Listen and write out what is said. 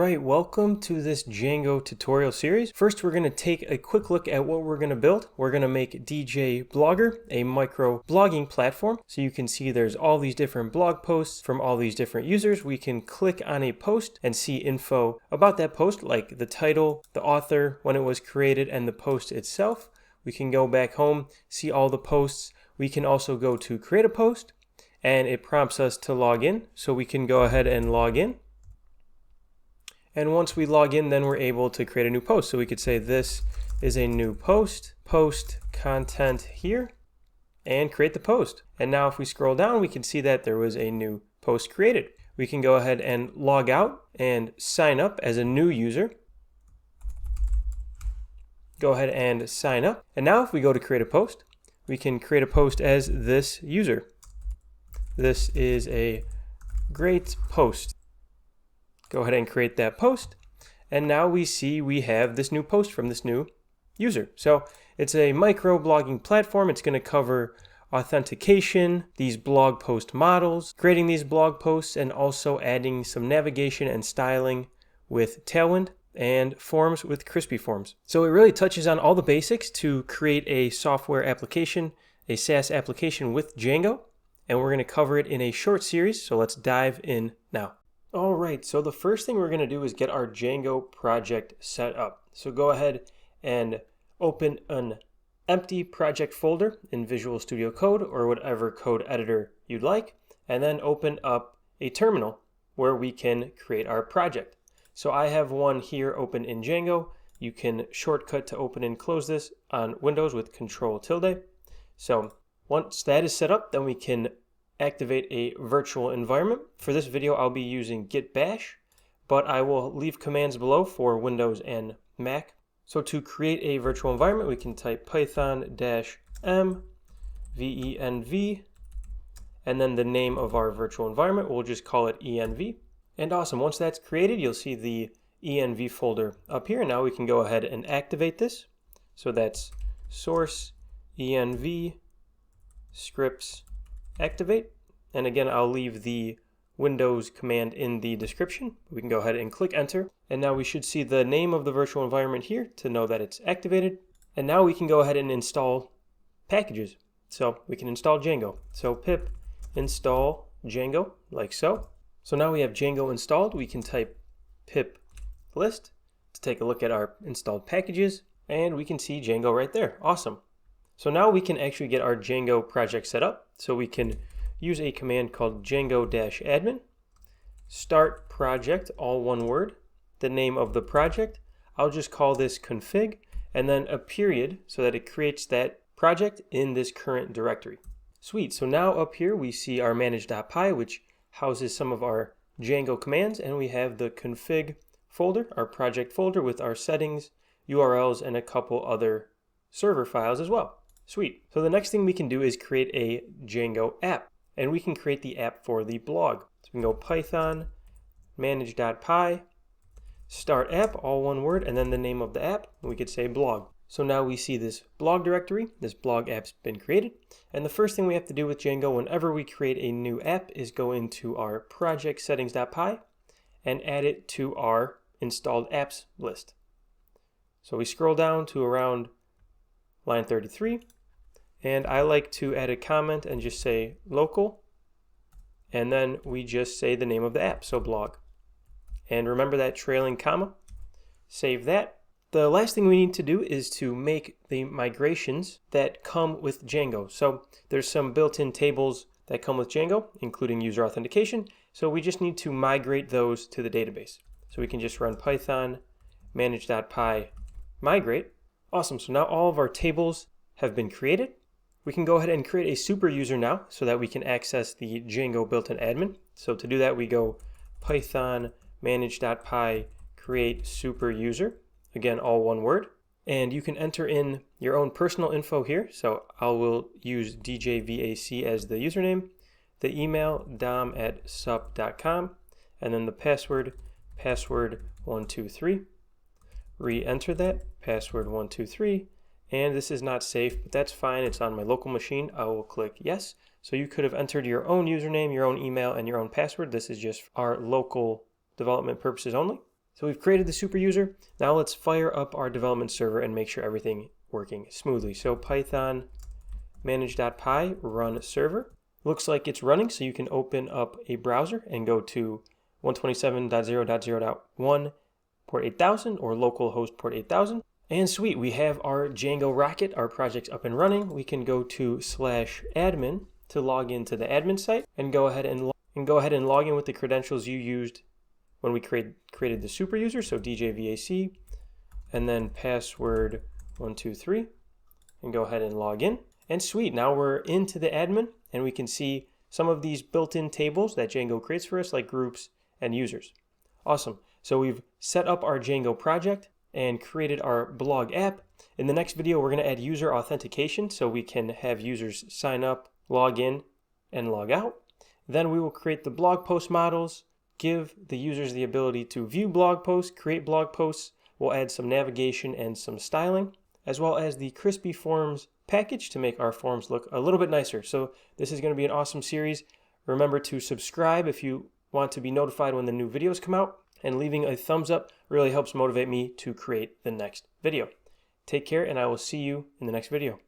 right, welcome to this Django tutorial series. First, we're going to take a quick look at what we're going to build. We're going to make DJ Blogger, a micro blogging platform. So you can see there's all these different blog posts from all these different users. We can click on a post and see info about that post, like the title, the author, when it was created, and the post itself. We can go back home, see all the posts. We can also go to create a post, and it prompts us to log in. So we can go ahead and log in. And once we log in, then we're able to create a new post. So we could say this is a new post, post content here, and create the post. And now if we scroll down, we can see that there was a new post created. We can go ahead and log out and sign up as a new user. Go ahead and sign up. And now if we go to create a post, we can create a post as this user. This is a great post. Go ahead and create that post, and now we see we have this new post from this new user. So it's a micro blogging platform. It's going to cover authentication, these blog post models, creating these blog posts, and also adding some navigation and styling with Tailwind and forms with Crispy Forms. So it really touches on all the basics to create a software application, a SaaS application with Django, and we're going to cover it in a short series. So let's dive in now. All right, so the first thing we're going to do is get our Django project set up. So go ahead and open an empty project folder in Visual Studio Code or whatever code editor you'd like, and then open up a terminal where we can create our project. So I have one here open in Django. You can shortcut to open and close this on Windows with Control-tilde. So once that is set up, then we can activate a virtual environment. For this video, I'll be using git bash, but I will leave commands below for Windows and Mac. So to create a virtual environment, we can type python-m venv, and then the name of our virtual environment, we'll just call it env. And awesome, once that's created, you'll see the env folder up here. Now we can go ahead and activate this. So that's source env scripts activate. And again, I'll leave the Windows command in the description. We can go ahead and click enter. And now we should see the name of the virtual environment here to know that it's activated. And now we can go ahead and install packages. So we can install Django. So pip install Django, like so. So now we have Django installed. We can type pip list to take a look at our installed packages. And we can see Django right there. Awesome. So now we can actually get our Django project set up. So we can use a command called django-admin, start project, all one word, the name of the project. I'll just call this config, and then a period so that it creates that project in this current directory. Sweet, so now up here we see our manage.py, which houses some of our Django commands, and we have the config folder, our project folder with our settings, URLs, and a couple other server files as well. Sweet. So the next thing we can do is create a Django app, and we can create the app for the blog. So we can go python manage.py start app, all one word, and then the name of the app. We could say blog. So now we see this blog directory. This blog app's been created. And the first thing we have to do with Django whenever we create a new app is go into our project settings.py and add it to our installed apps list. So we scroll down to around line 33. And I like to add a comment and just say local, and then we just say the name of the app, so blog. And remember that trailing comma. Save that. The last thing we need to do is to make the migrations that come with Django. So there's some built-in tables that come with Django, including user authentication. So we just need to migrate those to the database. So we can just run python manage.py migrate. Awesome, so now all of our tables have been created. We can go ahead and create a super user now so that we can access the Django built-in admin. So to do that, we go python manage.py create super user. Again, all one word. And you can enter in your own personal info here. So I will use djvac as the username, the email dom@sup.com, and then the password 123. Re-enter that, password 123. And this is not safe, but that's fine. It's on my local machine. I will click yes. So you could have entered your own username, your own email, and your own password. This is just our local development purposes only. So we've created the super user. Now let's fire up our development server and make sure everything working smoothly. So Python manage.py run server. Looks like it's running, so you can open up a browser and go to 127.0.0.1 port 8000 or localhost port 8000. And sweet, we have our Django Rocket, our project's up and running. We can go to /admin to log into the admin site and go ahead and log in with the credentials you used when we created the super user, so djvac, and then password 123, and go ahead and log in. And sweet, now we're into the admin, and we can see some of these built-in tables that Django creates for us, like groups and users. Awesome. So we've set up our Django project and created our blog app. In the next video, we're going to add user authentication so we can have users sign up, log in, and log out. Then we will create the blog post models, give the users the ability to view blog posts, create blog posts. We'll add some navigation and some styling, as well as the crispy forms package to make our forms look a little bit nicer. So this is going to be an awesome series. Remember to subscribe if you want to be notified when the new videos come out, and leaving a thumbs up really helps motivate me to create the next video. Take care, and I will see you in the next video.